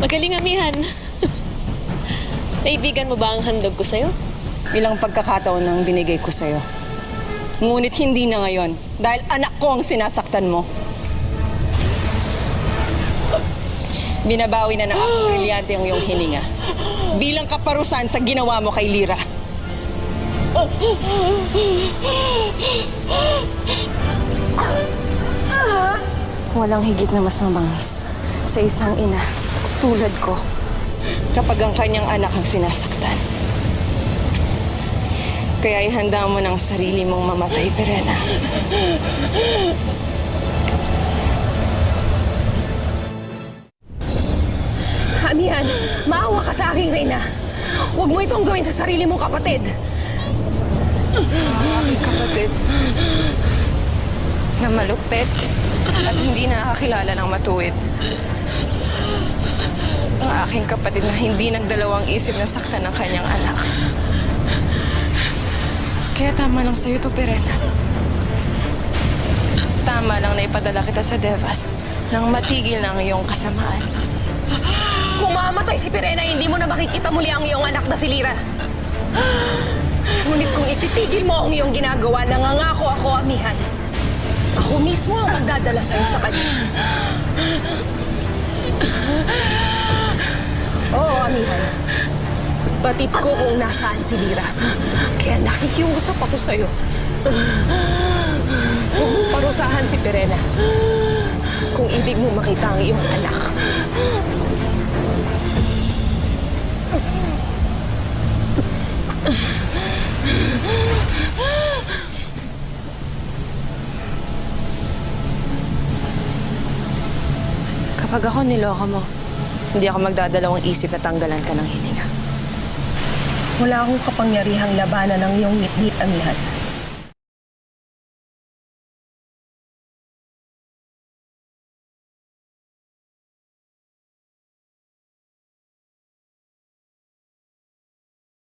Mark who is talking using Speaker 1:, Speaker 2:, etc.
Speaker 1: Magaling, amihan. Kaibigan mo ba ang handog ko sa'yo?
Speaker 2: Ilang pagkakataon ang binigay ko sa'yo. Ngunit hindi na ngayon, dahil anak ko ang sinasaktan mo. Binabawi na ng aking brilyante ang iyong hininga. Bilang kaparusahan sa ginawa mo kay Lyra. Walang higit na mas mamangis sa isang ina tulad ko kapag ang kanyang anak ang sinasaktan. Kaya ihanda mo ng sarili mong mamatay, Perena.
Speaker 3: Amihan, maawa ka sa aking Reyna. Huwag mo itong gawin sa sarili mong kapatid.
Speaker 2: Ang aking kapatid na malupit at hindi nakakilala ng matuwid. Ang aking kapatid na hindi nagdalawang isip na saktan ng kanyang anak. Kaya tama lang sa'yo to, Perena. Tama lang na ipadala kita sa Devas nang matigil ng iyong kasamaan.
Speaker 3: Kung mamatay si Perena, hindi mo na makikita muli ang iyong anak na si Lyra. Ngunit kung ititigil mo ang iyong ginagawa, nangangako ako, amihan. Ako mismo ang magdadala sa'yo sa kanya. Oo, amihan. Batid ko kung nasaan si Lyra. Kaya nakikiusap ako sa'yo. Huwag mong parusahan si Perena kung ibig mo makita ang iyong anak.
Speaker 2: Kapag ako niloko mo, hindi ako magdadalawang isip na tanggalan ka ng hininga.
Speaker 3: Wala akong kapangyarihang labanan ng iyong ngit-ngit, amihan.